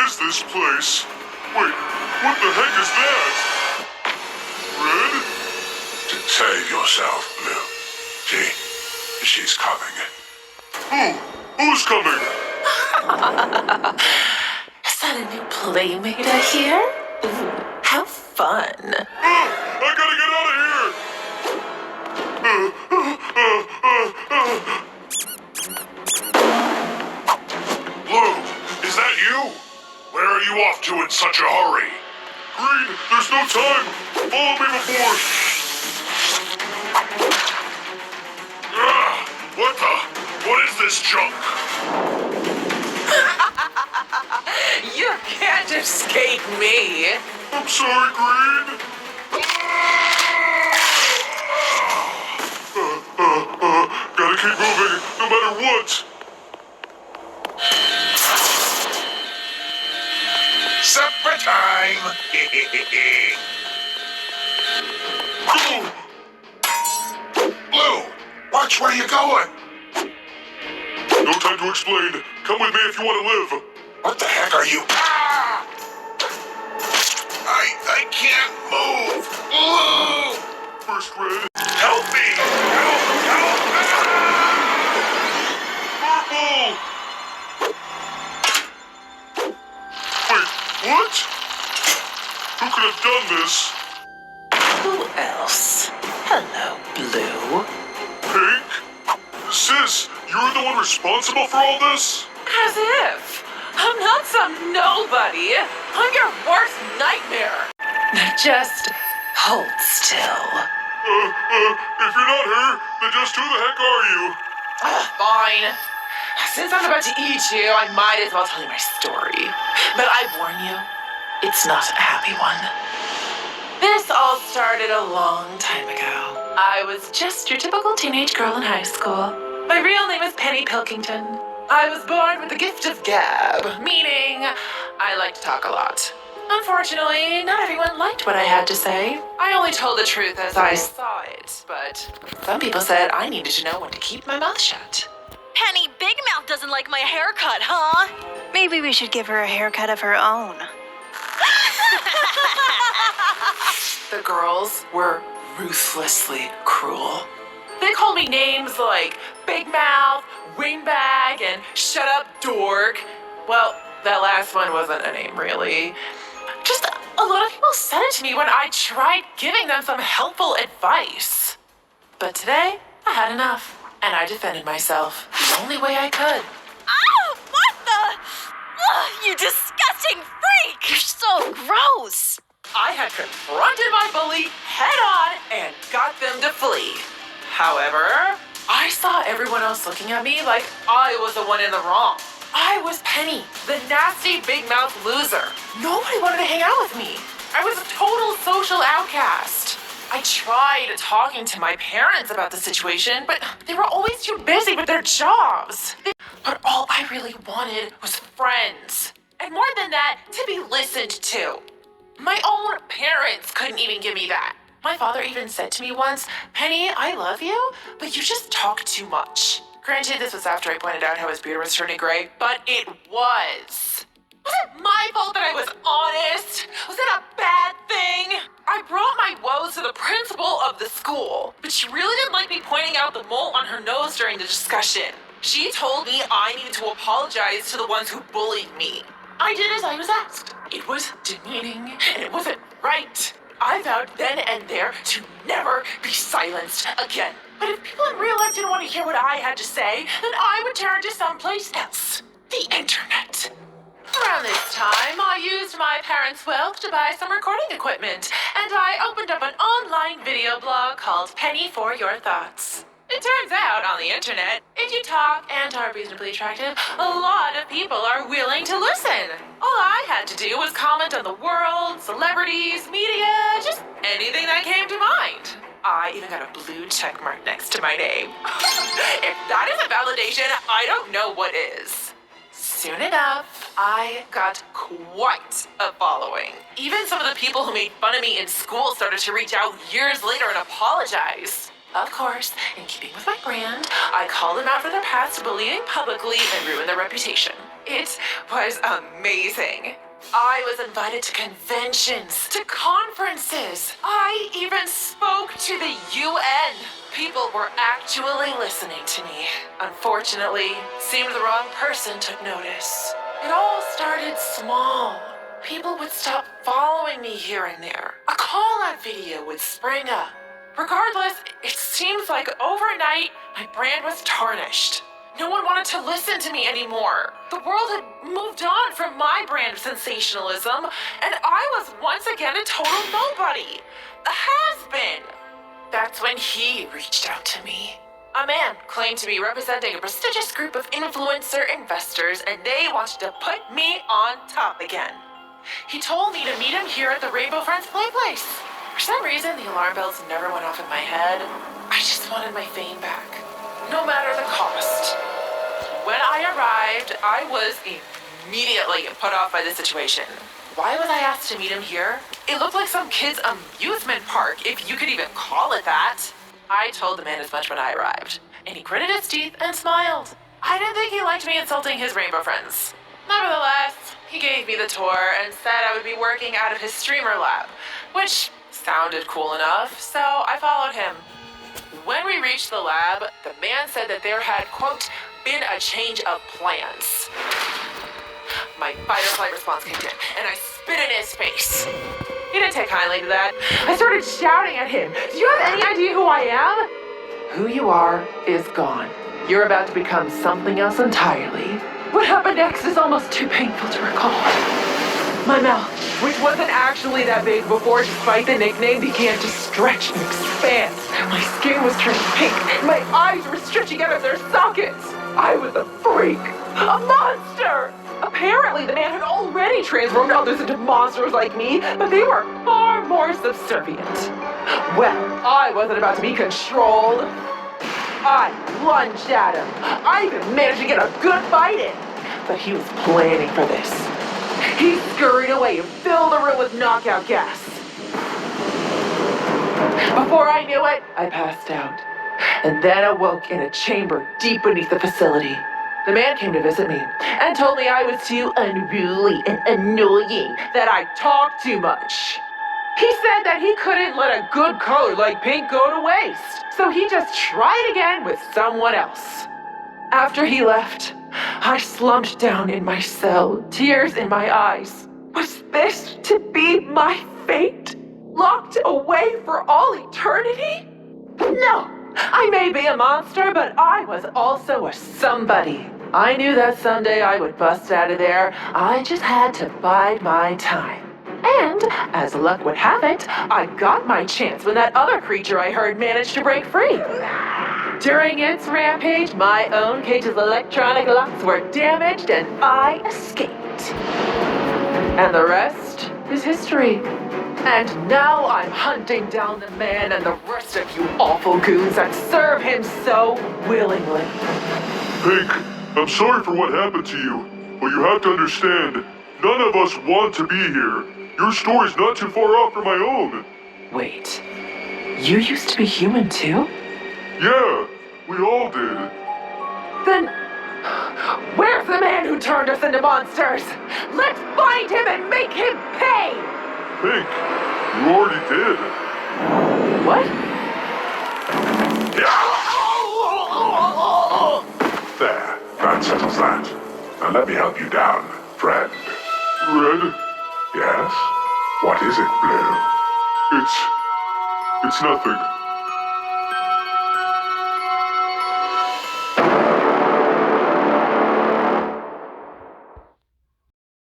is this place? Wait, what the heck is that? Red? Save yourself, Blue. See? She's coming. Who's coming? Is that a new playmate I hear? Ooh, how fun. I gotta get out of here! Blue, is that you? Where are you off to in such a hurry? Green, there's no time! Follow me before... What is this junk? You can't escape me. I'm sorry, Green! Gotta keep moving, no matter what! Supper time! Blue, watch where you're going! No time to explain. Come with me if you want to live. What the heck are you? Ah! I can't move! Blue! First, Red. Help me! Help! Purple! Wait, what? Who could have done this? Who else? Hello, Blue. Pink? Sis, you're the one responsible for all this? As if. I'm not some nobody. I'm your worst nightmare. Just hold still. If you're not her, then just who the heck are you? Fine. Since I'm about to eat you, I might as well tell you my story. But I warn you, it's not a happy one. This all started a long time ago. I was just your typical teenage girl in high school. My real name is Penny Pilkington. I was born with the gift of gab, meaning I like to talk a lot. Unfortunately, not everyone liked what I had to say. I only told the truth as I saw it, but some people said I needed to know when to keep my mouth shut. Penny Big Mouth doesn't like my haircut, huh? Maybe we should give her a haircut of her own. The girls were ruthlessly cruel. They called me names like Big Mouth, Wingbag, and Shut Up Dork. Well, that last one wasn't a name, really. Just a lot of people said it to me when I tried giving them some helpful advice. But today, I had enough, and I defended myself the only way I could. Ow! What the? Ugh, you disgusting freak! You're so gross. I had confronted my bully head-on and got them to flee. However, I saw everyone else looking at me like I was the one in the wrong. I was Penny, the nasty big mouth loser. Nobody wanted to hang out with me. I was a total social outcast. I tried talking to my parents about the situation, but they were always too busy with their jobs. But all I really wanted was friends. And more than that, to be listened to. My own parents couldn't even give me that. My father even said to me once, "Penny, I love you, but you just talk too much." Granted, this was after I pointed out how his beard was turning gray, but it was. Was it my fault that I was honest? Was it a bad thing? I brought my woes to the principal of the school, but she really didn't like me pointing out the mole on her nose during the discussion. She told me I needed to apologize to the ones who bullied me. I did as I was asked. It was demeaning, and it wasn't right. I vowed then and there to never be silenced again. But if people in real life didn't want to hear what I had to say, then I would turn to someplace else. The internet. Around this time, I used my parents' wealth to buy some recording equipment, and I opened up an online video blog called Penny for Your Thoughts. It turns out, on the internet, if you talk and are reasonably attractive, a lot of people are willing to listen. All I had to do was comment on the world, celebrities, media, just anything that came to mind. I even got a blue check mark next to my name. If that isn't validation, I don't know what is. Soon enough, I got quite a following. Even some of the people who made fun of me in school started to reach out years later and apologize. Of course, in keeping with my brand, I called them out for their past bullying publicly and ruined their reputation. It was amazing. I was invited to conventions, to conferences. I even spoke to the UN. People were actually listening to me. Unfortunately, seemed the wrong person took notice. It all started small. People would stop following me here and there. A call-out video would spring up. Regardless, it seems like overnight, my brand was tarnished. No one wanted to listen to me anymore. The world had moved on from my brand of sensationalism, and I was once again a total nobody. A has-been. That's when he reached out to me. A man claimed to be representing a prestigious group of influencer investors, and they wanted to put me on top again. He told me to meet him here at the Rainbow Friends Play Place. For some reason, the alarm bells never went off in my head. I just wanted my fame back, no matter the cost. When I arrived, I was immediately put off by the situation. Why was I asked to meet him here? It looked like some kid's amusement park, if you could even call it that. I told the man as much when I arrived, and he gritted his teeth and smiled. I didn't think he liked me insulting his rainbow friends. Nevertheless, he gave me the tour and said I would be working out of his streamer lab, which sounded cool enough, so I followed him. When we reached the lab, the man said that there had, quote, been a change of plans. My fight or flight response kicked in, and I spit in his face. He didn't take kindly to that. I started shouting at him. Do you have any idea who I am? Who you are is gone. You're about to become something else entirely. What happened next is almost too painful to recall. My mouth, which wasn't actually that big before, despite the nickname, began to stretch and expand. My skin was turning pink. My eyes were stretching out of their sockets. I was a freak, a monster. Apparently, the man had already transformed others into monsters like me, but they were far more subservient. Well, I wasn't about to be controlled. I lunged at him. I even managed to get a good fight in, but he was planning for this. He scurried away and filled the room with knockout gas. Before I knew it, I passed out, and then awoke in a chamber deep beneath the facility. The man came to visit me and told me I was too unruly and annoying, that I talked too much. He said that he couldn't let a good color like pink go to waste, so he just tried again with someone else. After he left, I slumped down in my cell, tears in my eyes. Was this to be my fate? Locked away for all eternity? No! I may be a monster, but I was also a somebody. I knew that someday I would bust out of there. I just had to bide my time. And, as luck would have it, I got my chance when that other creature I heard managed to break free. During its rampage, my own cage's electronic locks were damaged and I escaped. And the rest is history. And now I'm hunting down the man and the rest of you awful goons that serve him so willingly. Pink, I'm sorry for what happened to you, but you have to understand, none of us want to be here. Your story's not too far off from my own. Wait, you used to be human too? Yeah, we all did. Then, where's the man who turned us into monsters? Let's find him and make him pay! Pink, you already did. What? There, that settles that. Now let me help you down, friend. Red, Yes? What is it, Blue? it's nothing.